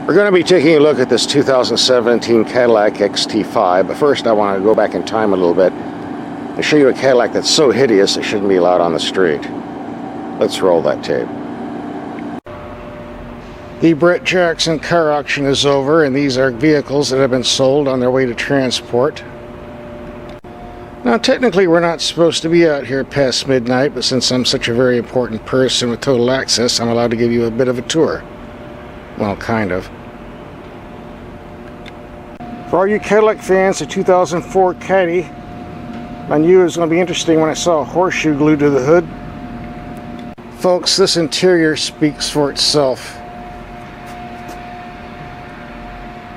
We're going to be taking a look at this 2017 Cadillac XT5, but first I want to go back in time a little bit and show you a Cadillac that's so hideous it shouldn't be allowed on the street. Let's roll that tape. The Brett Jackson car auction is over, and these are vehicles that have been sold on their way to transport. Now technically we're not supposed to be out here past midnight, but since I'm such a very important person with total access, I'm allowed to give you a bit of a tour. Well, kind of. For all you Cadillac fans, the 2004 Caddy, I knew it was going to be interesting when I saw a horseshoe glued to the hood. Folks, this interior speaks for itself.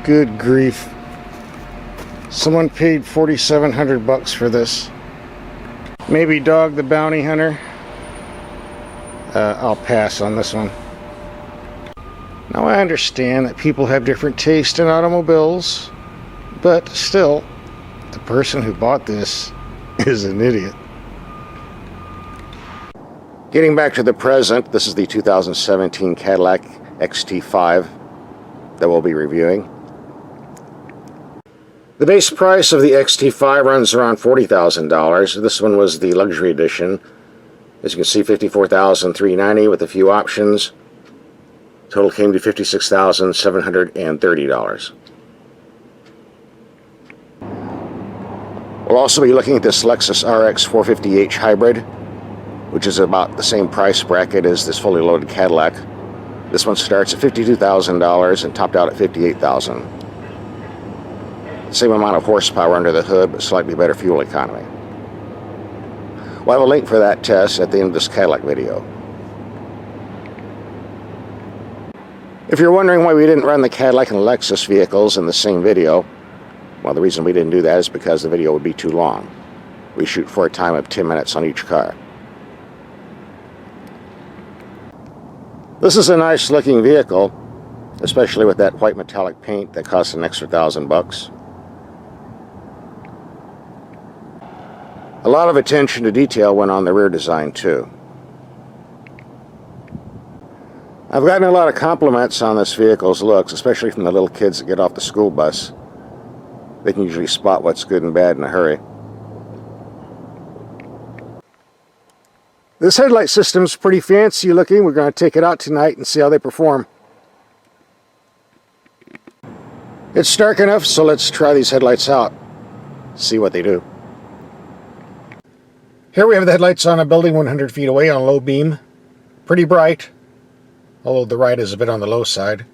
Good grief. Someone paid $4,700 for this. Maybe Dog the Bounty Hunter? I'll pass on this one. Now I understand that people have different taste in automobiles, but still, the person who bought this is an idiot. Getting back to the present, this is the 2017 Cadillac XT5 that we'll be reviewing. The base price of the XT5 runs around $40,000. This one was the luxury edition. As you can see, $54,390 with a few options. Total came to $56,730. We'll also be looking at this Lexus RX450h hybrid, which is about the same price bracket as this fully loaded Cadillac. This one starts at $52,000 and topped out at $58,000. Same amount of horsepower under the hood, but slightly better fuel economy. We'll have a link for that test at the end of this Cadillac video. If you're wondering why we didn't run the Cadillac and Lexus vehicles in the same video, well, the reason we didn't do that is because the video would be too long. We shoot for a time of 10 minutes on each car. This is a nice looking vehicle, especially with that white metallic paint that costs an extra $1,000. A lot of attention to detail went on the rear design too. I've gotten a lot of compliments on this vehicle's looks, especially from the little kids that get off the school bus. They can usually spot what's good and bad in a hurry. This headlight system's pretty fancy looking. We're going to take it out tonight and see how they perform. It's dark enough, so let's try these headlights out. See what they do. Here we have the headlights on a building 100 feet away on low beam. Pretty bright, although the right is a bit on the low side.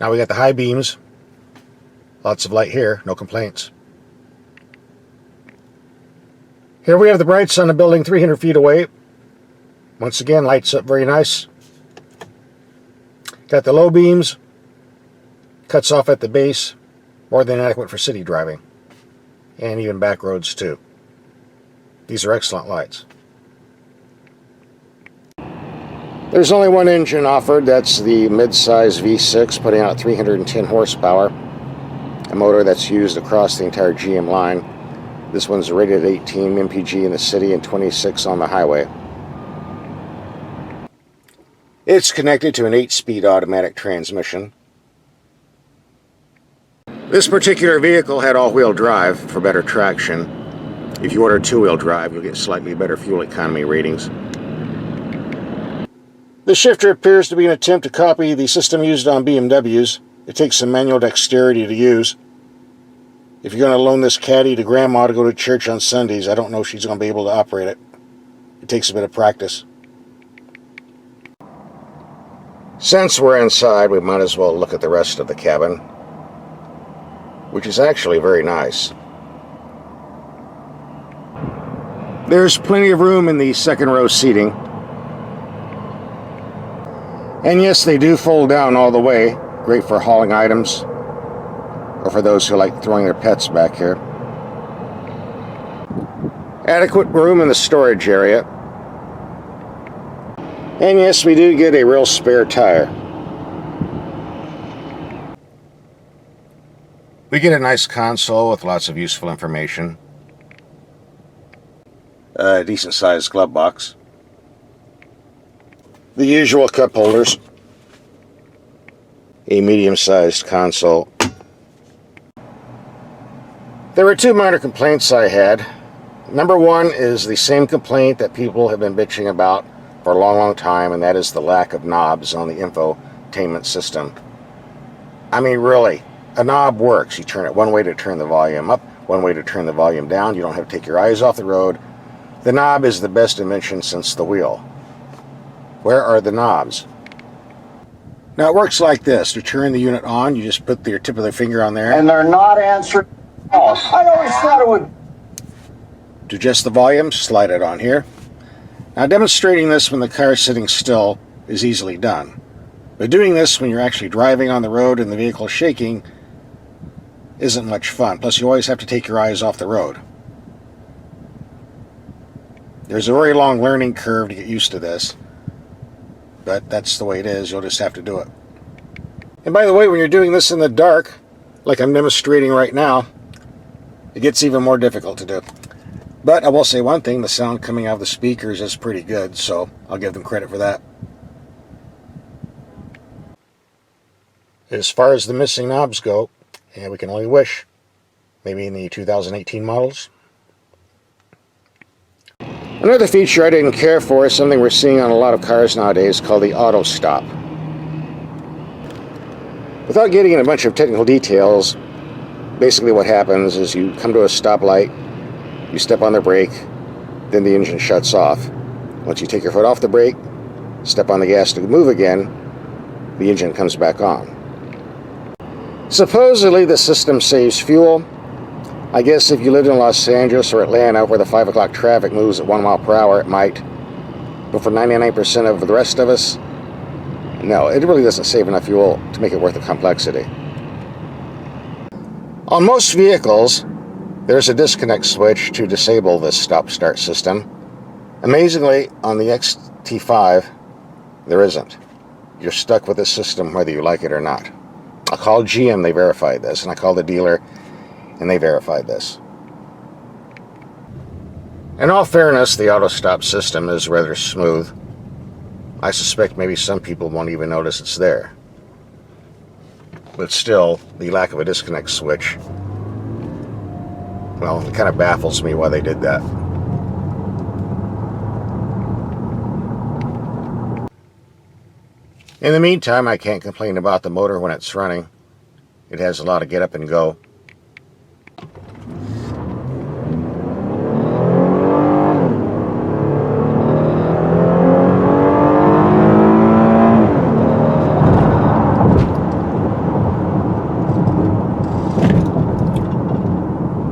Now we got the high beams. Lots of light here, no complaints. Here we have the brights on a building 300 feet away. Once again, lights up very nice. Got the low beams. Cuts off at the base. More than adequate for city driving. And even back roads too. These are excellent lights. There's only one engine offered. That's the mid-size V6, putting out 310 horsepower. A motor that's used across the entire GM line. This one's rated 18 mpg in the city and 26 on the highway. It's connected to an 8-speed automatic transmission. This particular vehicle had all-wheel drive for better traction. If you order 2-wheel drive, you'll get slightly better fuel economy ratings. The shifter appears to be an attempt to copy the system used on BMWs. It takes some manual dexterity to use. If you're going to loan this Caddy to Grandma to go to church on Sundays, I don't know if she's going to be able to operate it. It takes a bit of practice. Since we're inside, we might as well look at the rest of the cabin, which is actually very nice. There's plenty of room in the second row seating. And yes, they do fold down all the way. Great for hauling items, or for those who like throwing their pets back here. Adequate room in the storage area. And yes, we do get a real spare tire. We get a nice console with lots of useful information. A decent sized glove box. The usual cup holders. a medium-sized console. There were two minor complaints I had. Number one is the same complaint that people have been bitching about for a long time, and that is the lack of knobs on the infotainment system. I mean, really, a knob works. You turn it one way to turn the volume up, one way to turn the volume down. You don't have to take your eyes off the road. The knob is the best invention since the wheel. Where are the knobs? Now it works like this. To turn the unit on, you just put your tip of the finger on there. And they're not answering calls. I always thought it would. To adjust the volume, slide it on here. Now demonstrating this when the car is sitting still is easily done. But doing this when you're actually driving on the road and the vehicle is shaking isn't much fun. Plus you always have to take your eyes off the road. There's a very long learning curve to get used to this. But that's the way it is. You'll just have to do it. And by the way, when you're doing this in the dark, like I'm demonstrating right now, it gets even more difficult to do. But I will say one thing, the sound coming out of the speakers is pretty good, so I'll give them credit for that. As far as the missing knobs go, yeah, we can only wish. Maybe in the 2018 models. Another feature I didn't care for is something we're seeing on a lot of cars nowadays called the auto stop. Without getting into a bunch of technical details, basically what happens is you come to a stoplight, you step on the brake, then the engine shuts off. Once you take your foot off the brake, step on the gas to move again, the engine comes back on. Supposedly the system saves fuel. I guess if you lived in Los Angeles or Atlanta where the 5 o'clock traffic moves at 1 mile per hour, it might. But for 99% of the rest of us, no, it really doesn't save enough fuel to make it worth the complexity. On most vehicles, there's a disconnect switch to disable this stop-start system. Amazingly, on the XT5, there isn't. You're stuck with this system whether you like it or not. I called GM, they verified this, and I called the dealer, and they verified this. In all fairness, the auto stop system is rather smooth. I suspect maybe some people won't even notice it's there. But still, the lack of a disconnect switch, well, it kind of baffles me why they did that. In the meantime, I can't complain about the motor when it's running. It has a lot of get up and go.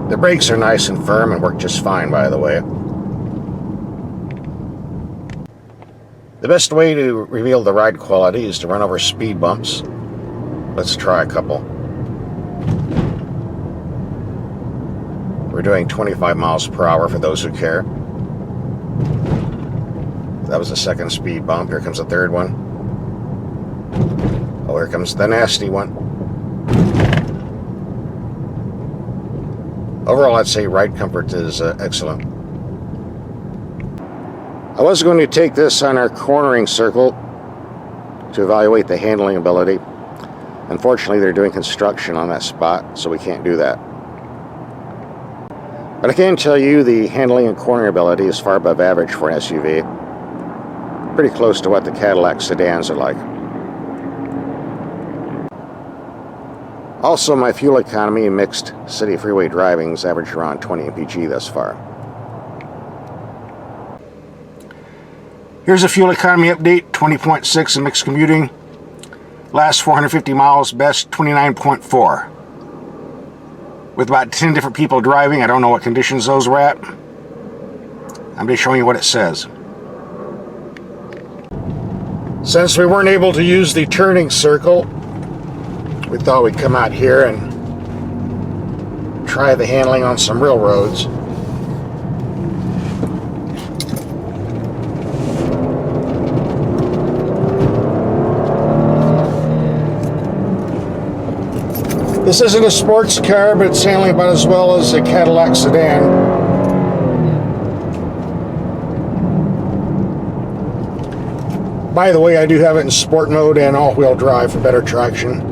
The brakes are nice and firm and work just fine, by the way. The best way to reveal the ride quality is to run over speed bumps. Let's try a couple. We're doing 25 miles per hour for those who care. That was the second speed bump. Here comes the third one. Oh, here comes the nasty one. Overall, I'd say ride comfort is excellent. I was going to take this on our cornering circle to evaluate the handling ability. Unfortunately, they're doing construction on that spot, so we can't do that. But I can tell you the handling and cornering ability is far above average for an SUV. Pretty close to what the Cadillac sedans are like. Also, my fuel economy in mixed city freeway driving has averaged around 20 mpg thus far. Here's a fuel economy update, 20.6 in mixed commuting. Last 450 miles, best 29.4. With about 10 different people driving, I don't know what conditions those were at. I'm just showing you what it says. Since we weren't able to use the turning circle, we thought we'd come out here and try the handling on some real roads. This isn't a sports car, but it's handling about as well as a Cadillac sedan. By the way, I do have it in sport mode and all-wheel drive for better traction.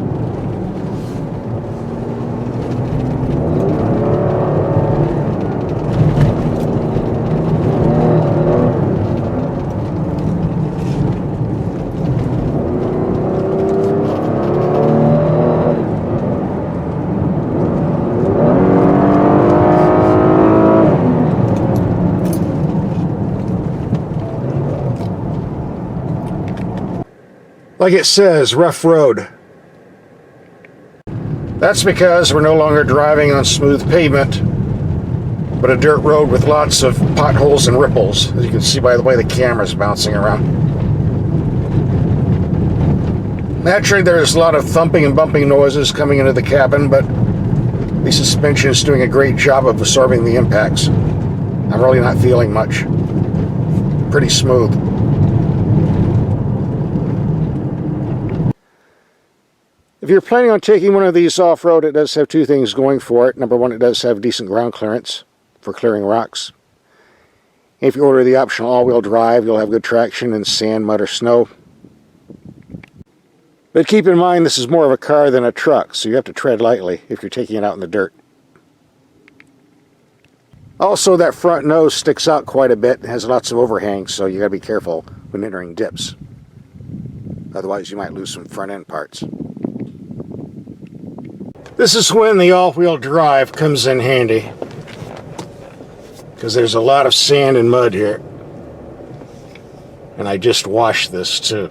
Like it says, rough road. That's because we're no longer driving on smooth pavement, but a dirt road with lots of potholes and ripples, as you can see by the way the camera's bouncing around. Naturally, there's a lot of thumping and bumping noises coming into the cabin, but the suspension is doing a great job of absorbing the impacts. I'm really not feeling much. Pretty smooth. If you're planning on taking one of these off-road, it does have two things going for it. Number one, it does have decent ground clearance for clearing rocks. If you order the optional all-wheel drive, you'll have good traction in sand, mud, or snow. But keep in mind, this is more of a car than a truck, so you have to tread lightly if you're taking it out in the dirt. Also, that front nose sticks out quite a bit. It has lots of overhangs, so you got to be careful when entering dips. Otherwise, you might lose some front end parts. This is when the all-wheel drive comes in handy, because there's a lot of sand and mud here. And I just washed this too.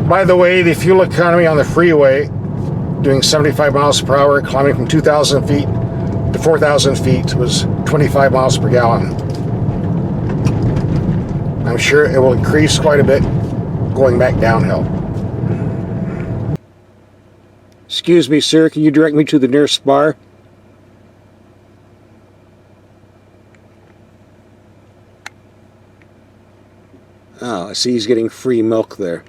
By the way, the fuel economy on the freeway, doing 75 miles per hour, climbing from 2,000 feet to 4,000 feet, was 25 miles per gallon. I'm sure it will increase quite a bit going back downhill. Excuse me, sir, can you direct me to the nearest bar? Oh, I see he's getting free milk there.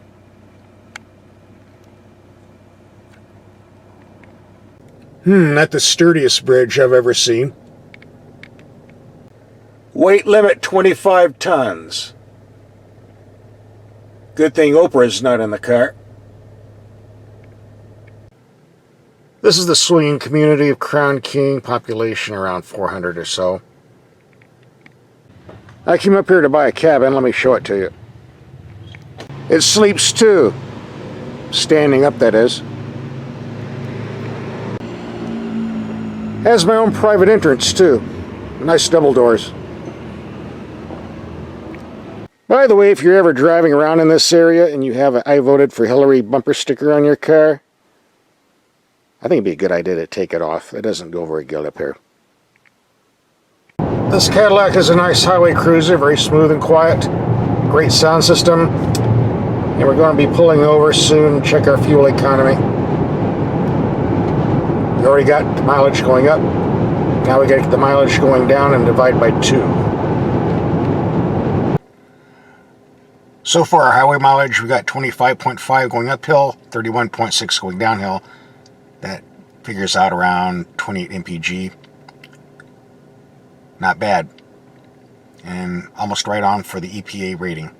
Not the sturdiest bridge I've ever seen. Weight limit 25 tons. Good thing Oprah's not in the car. This is the swinging community of Crown King, population around 400 or so. I came up here to buy a cabin. Let me show it to you. It sleeps too. Standing up, that is. Has my own private entrance too. Nice double doors. By the way, if you're ever driving around in this area and you have an "I voted for Hillary" bumper sticker on your car, I think it'd be a good idea to take it off. It doesn't go very good up here. This Cadillac is a nice highway cruiser, very smooth and quiet. Great sound system. And we're going to be pulling over soon. Check our fuel economy. We already got the mileage going up. Now we got to get the mileage going down and divide by 2. So far, our highway mileage, we got 25.5 going uphill, 31.6 going downhill. That figures out around 28 mpg. Not bad. And almost right on for the EPA rating.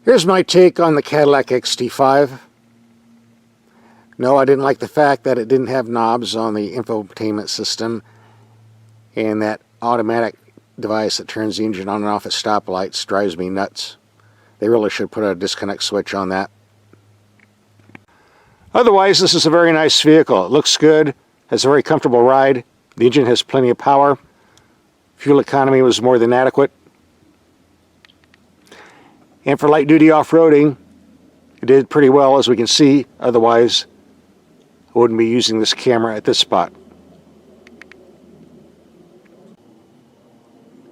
Here's my take on the Cadillac XT5. No, I didn't like the fact that it didn't have knobs on the infotainment system and that automatic device that turns the engine on and off at stoplights drives me nuts. They really should put a disconnect switch on that. Otherwise, this is a very nice vehicle. It looks good, has a very comfortable ride. The engine has plenty of power. Fuel economy was more than adequate. And for light-duty off-roading, it did pretty well, as we can see. Otherwise, I wouldn't be using this camera at this spot.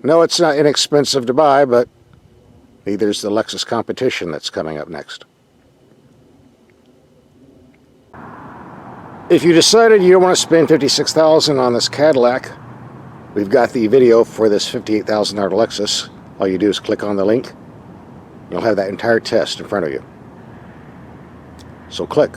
No, it's not inexpensive to buy, but neither is the Lexus competition that's coming up next. If you decided you don't want to spend $56,000 on this Cadillac, we've got the video for this $58,000 Lexus. All you do is click on the link. You'll have that entire test in front of you. So click.